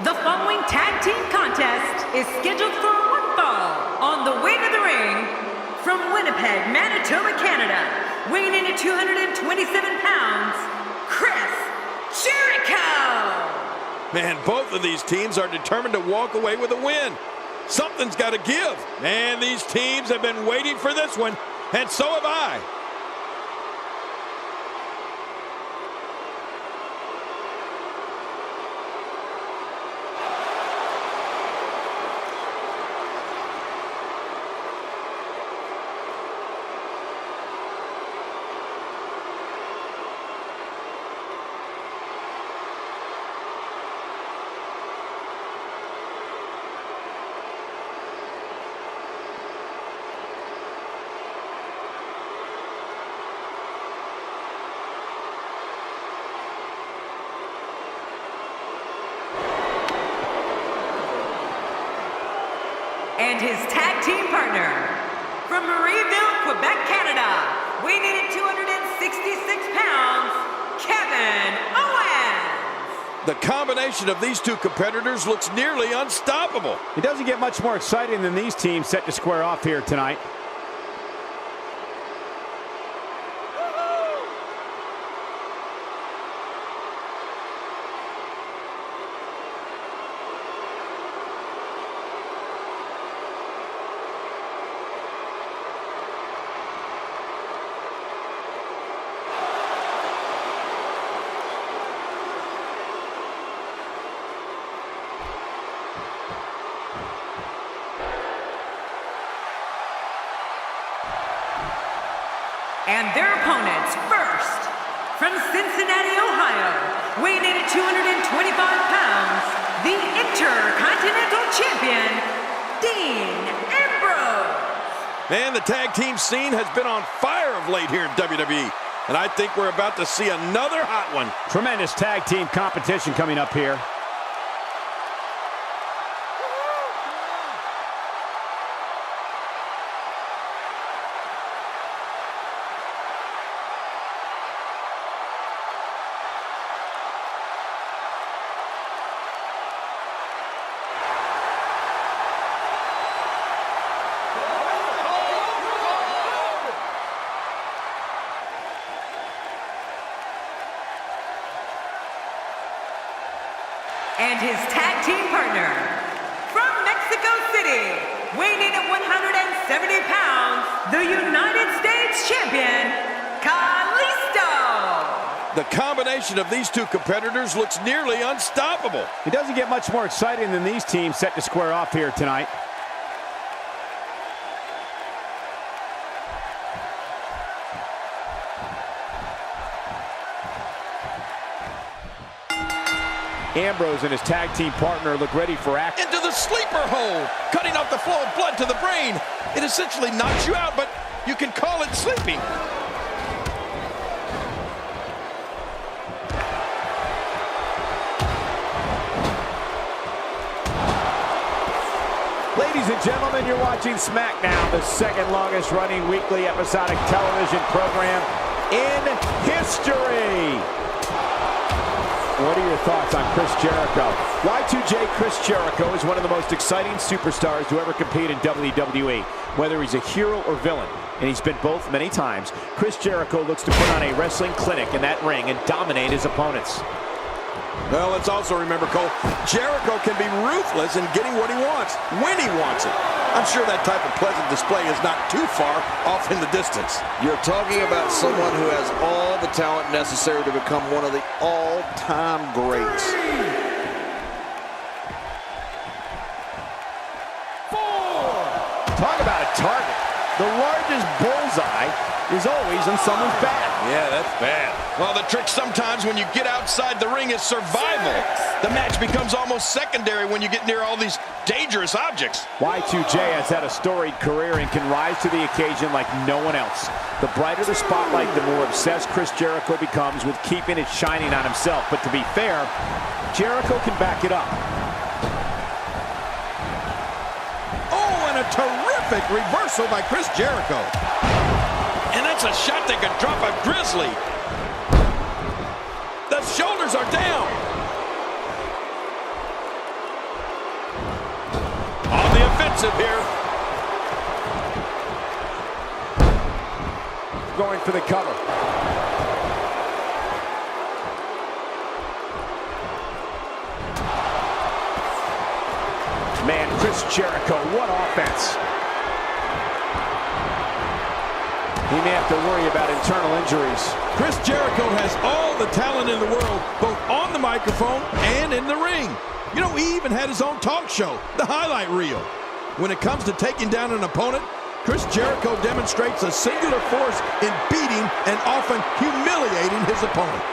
The following tag team contest is scheduled for one fall. On the way to the ring, from Winnipeg, Manitoba, Canada, weighing in at 227 pounds, Chris Jericho! Man, both of these teams are determined to walk away with a win. Something's got to give. Man, these teams have been waiting for this one, and so have I. And his tag team partner, from Marieville, Quebec, Canada, weighing in at 266 pounds, Kevin Owens. The combination of these two competitors looks nearly unstoppable. It doesn't get much more exciting than these teams set to square off here tonight. And their opponents, first, from Cincinnati, Ohio, weighing in at 225 pounds, the Intercontinental Champion, Dean Ambrose. Man, the tag team scene has been on fire of late here in WWE, and I think we're about to see another hot one. Tremendous tag team competition coming up here. And his tag team partner, from Mexico City, weighing in at 170 pounds, the United States Champion, Kalisto. The combination of these two competitors looks nearly unstoppable. It doesn't get much more exciting than these teams set to square off here tonight. Ambrose and his tag team partner look ready for action. Into the sleeper hold, cutting off the flow of blood to the brain. It essentially knocks you out, but you can call it sleeping. Ladies and gentlemen, you're watching SmackDown, the second longest running weekly episodic television program in history. What are your thoughts on Chris Jericho? Y2J Chris Jericho is one of the most exciting superstars to ever compete in WWE. Whether he's a hero or villain, and he's been both many times, Chris Jericho looks to put on a wrestling clinic in that ring and dominate his opponents. Well, let's also remember, Cole, Jericho can be ruthless in getting what he wants, when he wants it. I'm sure that type of pleasant display is not too far off in the distance. You're talking about someone who has all the talent necessary to become one of the all-time greats. 4. Talk about a target. The largest bullseye is always on someone's back. Yeah, that's bad. Well, the trick sometimes when you get outside the ring is survival. The match becomes almost secondary when you get near all these dangerous objects. Y2J has had a storied career and can rise to the occasion like no one else. The brighter the spotlight, the more obsessed Chris Jericho becomes with keeping it shining on himself. But to be fair, Jericho can back it up. Oh, and a terrific reversal by Chris Jericho. And that's a shot that could drop a grizzly. The shoulders are down. aggressive here. Going for the cover. Man, Chris Jericho, what offense. He may have to worry about internal injuries. Chris Jericho has all the talent in the world, both on the microphone and in the ring. You know, he even had his own talk show, the highlight reel. When it comes to taking down an opponent, Chris Jericho demonstrates a singular force in beating and often humiliating his opponent.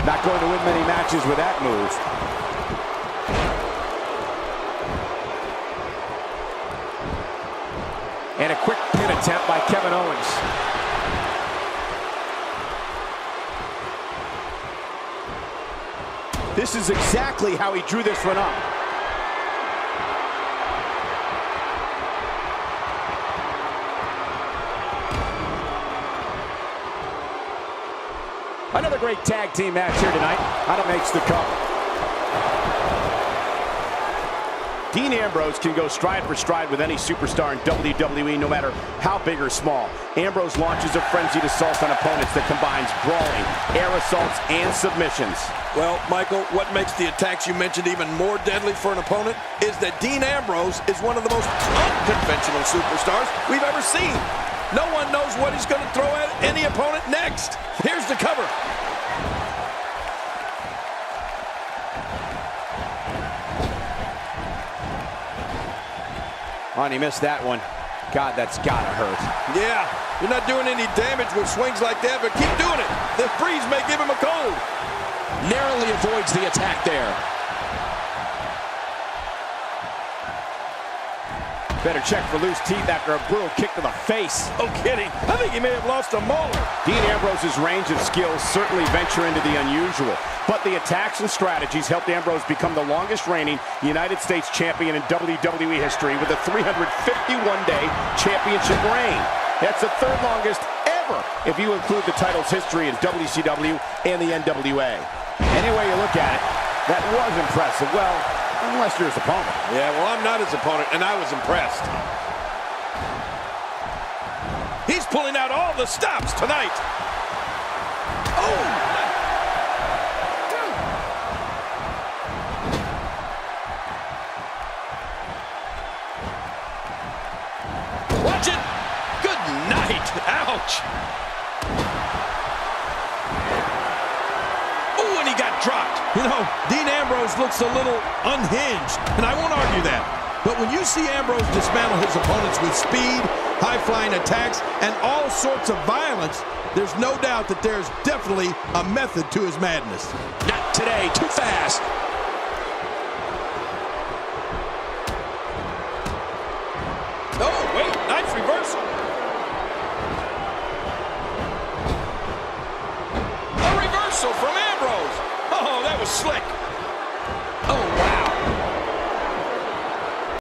Not going to win many matches with that move. And a quick pin attempt by Kevin Owens. This is exactly how he drew this one up. Another great tag team match here tonight. Hana makes the cover. Dean Ambrose can go stride for stride with any superstar in WWE, no matter how big or small. Ambrose launches a frenzied assault on opponents that combines brawling, air assaults, and submissions. Well, Michael, what makes the attacks you mentioned even more deadly for an opponent is that Dean Ambrose is one of the most unconventional superstars we've ever seen. No one knows what he's going to throw at any opponent next. Here's the cover. Oh, and he missed that one. God, that's gotta hurt. Yeah, you're not doing any damage with swings like that, but keep doing it. The freeze may give him a cold. Narrowly avoids the attack there. Better check for loose teeth after a brutal kick to the face. No kidding. I think he may have lost a molar. Dean Ambrose's range of skills certainly venture into the unusual, but the attacks and strategies helped Ambrose become the longest reigning United States champion in WWE history with a 351-day championship reign. That's the third longest ever if you include the title's history in WCW and the NWA. Any way you look at it, that was impressive. Well, unless you're his opponent. Yeah, well, I'm not his opponent, and I was impressed. He's pulling out all the stops tonight. Oh! Watch it! Good night! Ouch! Oh, and he got dropped. You know, Dean Ambrose looks a little unhinged, and I won't argue that. But when you see Ambrose dismantle his opponents with speed, high-flying attacks, and all sorts of violence, there's no doubt that there's definitely a method to his madness. Not today, too fast.